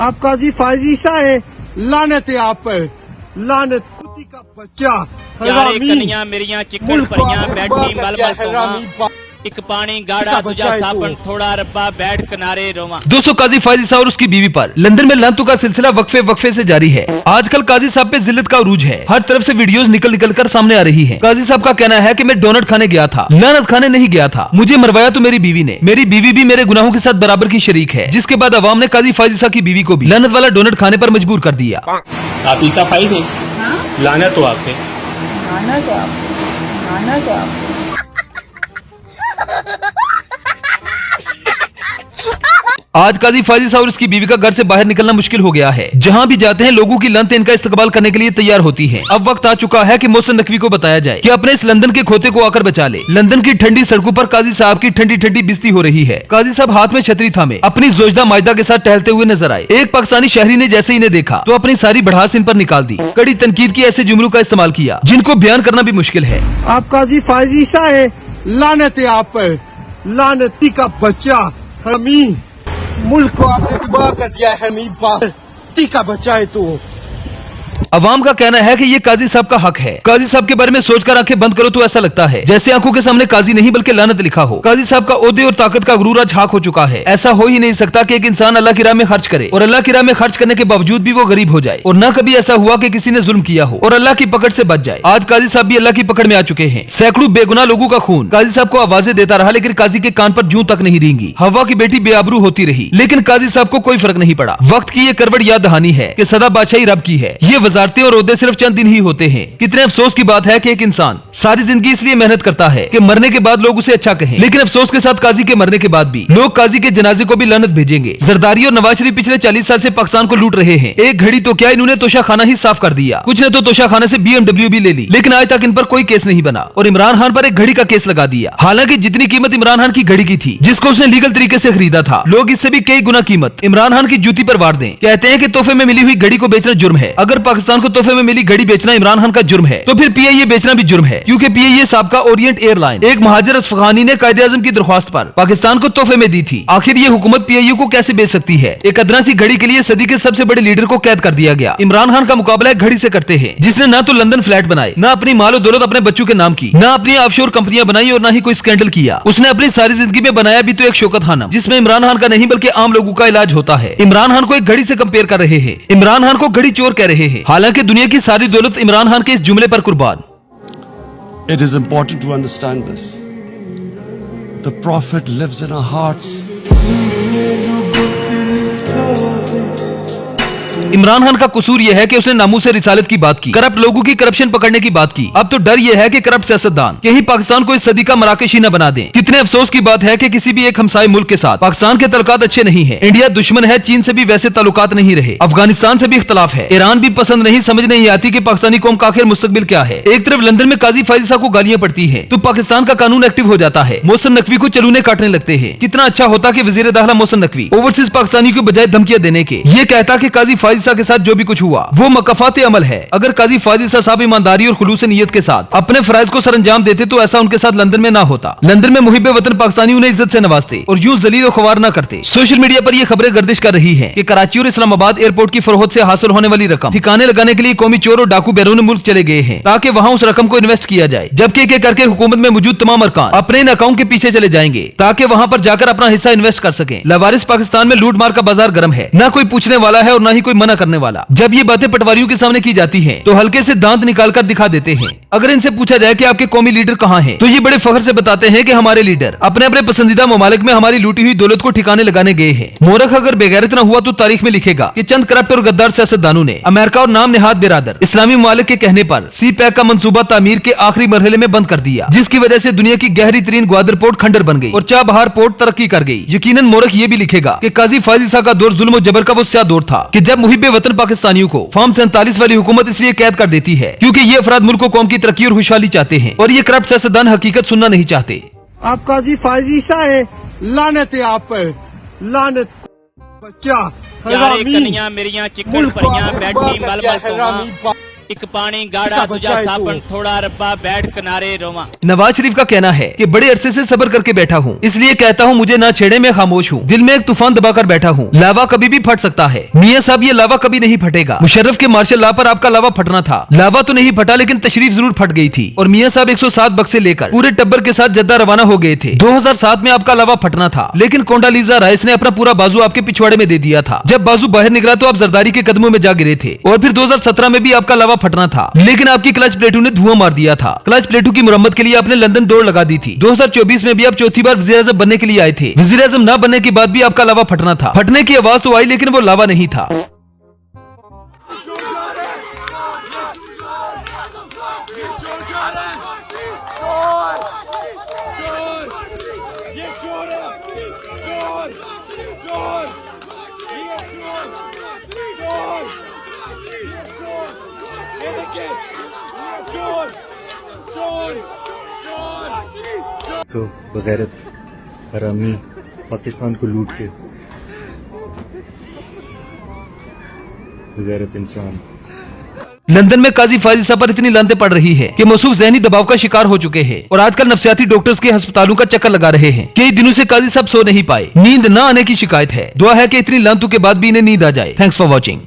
आप काजी फायजी सा है, लानत है आप पर, लानत कुत्ती का बच्चा। यारे कनिया मेरिया चिकन परियां बैठी मलमल तोवा एक पानी गाढ़ा तुझा साबन थोड़ा रब्बा बैठ किनारे रोवा। दोस्तों काजी फायजी साहब और उसकी बीवी पर लंदन में लानतों का सिलसिला वक्फे से जारी है। आजकल काजी साहब पे जिल्लत का उरूज है, हर तरफ से वीडियोस निकल कर सामने आ रही हैं। काजी साहब का कहना है कि मैं डोनट खाने गया था, लानत खाने नहीं गया था, मुझे मरवाया तो मेरी बीवी ने, मेरी बीवी भी मेरे गुनाहों के साथ बराबर की शरीक है। जिसके बाद अवाम ने काजी फायजी साहब की बीवी को भी लानत वाला डोनट खाने पर मजबूर कर दिया। आप ईसा पाई थे, लानत हो आप पे, आज काजी फायजी साहब और इसकी बीवी का घर से बाहर निकलना मुश्किल हो गया है। जहां भी जाते हैं लोगों की लानतें इनका इस्तकबाल करने के लिए तैयार होती हैं। अब वक्त आ चुका है कि मोहसिन नकवी को बताया जाए कि अपने इस लंदन के खोते को आकर बचा ले। लंदन की ठंडी सड़कों पर काजी साहब की ठंडी ठंडी बिस्ती हो रही है। काजी साहब हाथ में छतरी थामे अपनी जोजदा माजदा के साथ टहलते हुए नजर आए। एक पाकिस्तानी शहरी ने जैसे इन्हें देखा तो अपनी सारी बढ़ास इन पर निकाल दी। कड़ी तनकीद की ऐसे जुमलों का इस्तेमाल किया जिनको बयान करना भी मुश्किल है। आप काजी फायजी सा है, लानत है आप पर, लानती का बच्चा। हमीद मुल्क को आपने तबाह कर दिया है, हमीद पार्टी का बच्चा है तू। अवाम का कहना है कि ये काजी साहब का हक है। काजी साहब के बारे में सोचकर आंखें बंद करो तो ऐसा लगता है जैसे आंखों के सामने काजी नहीं बल्कि लानत लिखा हो। काजी साहब का ओहदे और ताकत का गुरूर आज हाक हो चुका है। ऐसा हो ही नहीं सकता कि एक इंसान अल्लाह की राह में खर्च करे और अल्लाह की राह में खर्च करने के बावजूद भी वो गरीब हो जाए, और न कभी ऐसा हुआ कि किसी ने जुल्म किया हो और अल्लाह की पकड़ से बच जाए। आज काजी साहब भी अल्लाह की पकड़ में आ चुके हैं। सैकड़ों बेगुनाह लोगों का खून काजी साहब को आवाजें देता रहा, लेकिन काजी के कान पर जूं तक नहीं रेंगी। हवा की बेटी बेआबरू होती रही, लेकिन काजी साहब को कोई फर्क नहीं पड़ा। वक्त की ये करवट याद दहानी है कि सदा बादशाही रब की है। ये वजारतें और ओहदे सिर्फ चंद दिन ही होते हैं। कितने अफसोस की बात है कि एक इंसान सारी जिंदगी इसलिए मेहनत करता है कि मरने के बाद लोग उसे अच्छा कहें, लेकिन अफसोस के साथ काजी के मरने के बाद भी लोग काजी के जनाजे को भी लानत भेजेंगे। जरदारी और नवाज शरीफ पिछले 40 साल से पाकिस्तान को लूट रहे हैं। एक घड़ी तो क्या इन्होंने तोशा खाना ही साफ कर दिया, कुछ ने तो तोशा खाने से BMW भी ले ली, लेकिन आज तक इन पर कोई केस नहीं बना। और इमरान खान पर एक घड़ी का केस लगा दिया, हालांकि जितनी कीमत इमरान खान की घड़ी की थी जिसको उसने लीगल तरीके से खरीदा था, लोग इससे भी कई गुना कीमत इमरान खान की जूती पर वार दें। कहते हैं कि तोहफे में मिली हुई घड़ी को बेचना जुर्म है। अगर पाकिस्तान को तोहफे में मिली घड़ी बेचना इमरान खान का जुर्म है तो फिर PIA बेचना भी जुर्म है, क्योंकि PIA साबका ओरिएंट एयरलाइन एक महाजर असफगानी ने कायदे आजम की दरख्वास्त पर पाकिस्तान को तोहफे में दी थी। आखिर ये हुकूमत PIA को कैसे बेच सकती है? एक अदना सी घड़ी के लिए सदी के सबसे बड़े लीडर को कैद कर दिया गया। इमरान खान का मुकाबला एक घड़ी से करते हैं जिसने न तो लंदन फ्लैट बनाए, न अपनी मालो दौलत अपने बच्चों के नाम की, न अपनी ऑफशोर कंपनियां बनाई और न ही कोई स्कैंडल किया। उसने अपनी सारी जिंदगी में बनाया भी तो एक शौकत खाना जिसमें इमरान खान का नहीं बल्कि आम लोगों का इलाज होता है। इमरान खान को एक घड़ी से कंपेयर कर रहे हैं, इमरान खान को घड़ी चोर कह रहे हैं, हालांकि दुनिया की सारी दौलत इमरान खान के इस जुमले पर कुर्बान। It is important to understand this. The Prophet lives in our hearts. Imran Khan का कसूर यह है कि उसने नामूस से रिसालत की बात की, करप्ट लोगों की करप्शन पकड़ने की बात की। अब तो डर यह है कि करप्ट सियासतदान यही पाकिस्तान को इस सदी का मराकशी न बना दें। कितने अफसोस की बात है कि किसी भी एक हमसाये मुल्क के साथ पाकिस्तान के ताल्लुकात अच्छे नहीं है। इंडिया दुश्मन है, चीन से भी वैसे ताल्लुकात नहीं रहे, अफगानिस्तान से भी इख्तलाफ है, ईरान भी पसंद नहीं, समझ नहीं आती कि पाकिस्तानी कौम का आखिर मुस्तकबिल क्या है। एक तरफ लंदन में काजी फायजी साहब को गालियां पड़ती है तो पाकिस्तान का कानून एक्टिव हो जाता है, मोहसिन नकवी को चलूने काटने लगते हैं। कितना अच्छा होता कि वजीर दाखिला मोहसिन नकवी ओवरसीज पाकिस्तानी को बजाय धमकियां देने के ये कहता कि काजी फायजी साहब के साथ जो भी कुछ हुआ वो मकफात अमल है। अगर काजी फायजी साहब ईमानदारी और खुलूस नियत के साथ अपने फराइज को सरअंजाम देते तो ऐसा उनके साथ लंदन में ना होता। लंदन में मुहिब वतन पाकिस्तानी उन्हें इज्जत से नवाजते और यूं जलील और ख्वार ना करते। सोशल मीडिया पर ये खबरें गर्दिश कर रही हैं कि कराची और इस्लामाबाद एयरपोर्ट की फरोख्त से हासिल होने वाली रकम ठिकाने लगाने के लिए कौमी चोर और डाकू बैरून मुल्क चले गए हैं ताकि वहां उस रकम को इन्वेस्ट किया जाए, जबकि एक करके हुकूमत में मौजूद तमाम अरकान अपने इन अकाउंट के पीछे चले जाएंगे ताकि वहां पर जाकर अपना हिस्सा इन्वेस्ट कर सकें। लवारिस पाकिस्तान में लूट मार का बाजार गर्म है, न कोई पूछने वाला है और न ही कोई मना करने वाला। जब ये बातें पटवारियों के सामने की जाती हैं तो हल्के से दांत निकाल कर दिखा देते हैं। अगर इनसे पूछा जाए कि आपके कौमी लीडर कहाँ हैं, तो ये बड़े फख्र से बताते हैं कि हमारे लीडर अपने अपने पसंदीदा ममालिक में हमारी लूटी हुई दौलत को ठिकाने लगाने गए हैं। मोरख अगर बेगैरत न हुआ तो तारीख में लिखेगा कि चंद करप्ट और गद्दार सियासतदानों ने अमेरिका और नाम नेहाद बिरादर इस्लामी ममालिक के कहने पर CPEC का मंसूबा तामीर के आखिरी मरहले में बंद कर दिया, जिसकी वजह से दुनिया की गहरी तरीन ग्वादर पोर्ट खंडर बन गई और चाबहार पोर्ट तरक्की कर गई। यकीनन मोरख ये भी लिखेगा कि काजी फायजी साहब का दौर जुल्म और जबर का वो स्या दौर था कि जब मुहिब वतन पाकिस्तानियों को फॉर्म 47 वाली हुकूमत इसलिए कैद कर देती है क्योंकि ये अफराद मुल्क को कौम की तरक्की और खुशहाली चाहते हैं और ये करप्ट सियासतदान हकीकत सुनना नहीं चाहते। आप काजी फायजी सा है, लानत है आप पर, लानत बच्चा। यारे कनिया मेरिया चिकन परियां बैठी मलमल तोवा एक पानी गाढ़ा दूजा साबन थोड़ा रब्बा बैठ किनारे रोवा। नवाज शरीफ का कहना है कि बड़े अरसे से सब्र करके बैठा हूँ, इसलिए कहता हूँ मुझे ना छेड़े, मैं खामोश हूँ। दिल में एक तूफान दबाकर बैठा हूँ, लावा कभी भी फट सकता है। मियां साहब ये लावा कभी नहीं फटेगा। मुशर्रफ के मार्शल लॉ पर आपका लावा फटना था, लावा तो नहीं फटा लेकिन तशरीफ जरूर फट गई थी। और मियां साहब 107 बक्से लेकर पूरे टब्बर के साथ जद्दा रवाना हो गए थे। 2007 में आपका लावा फटना था, लेकिन कोंडालीजा राइस ने अपना पूरा बाजू आपके पिछवाड़े में दे दिया था। जब बाजू बाहर निकला तो आप जरदारी के कदमों में जा गिरे थे। और फिर 2017 में भी आपका लावा फटना था, लेकिन आपकी क्लच प्लेटों ने धुआं मार दिया था। क्लच प्लेटों की मुरम्मत के लिए आपने लंदन दौड़ लगा दी थी। 2024 में भी आप चौथी बार वज़ीर आज़म बनने के लिए आए थे। वज़ीर आज़म न बनने के बाद भी आपका लावा फटना था। फटने की आवाज तो आई, लेकिन वो लावा नहीं था। को बगैरत हरामी पाकिस्तान को लूट के बगैरत इंसान। लंदन में काजी फाजिल साहब पर इतनी लानतें पड़ रही है कि मौसूफ ज़हनी दबाव का शिकार हो चुके हैं और आजकल नफ्सियाती डॉक्टर्स के अस्पतालों का चक्कर लगा रहे हैं। कई दिनों से काजी साहब सो नहीं पाए, नींद न आने की शिकायत है। दुआ है कि इतनी लानतों के बाद भी इन्हें नींद आ जाए। Thanks for watching.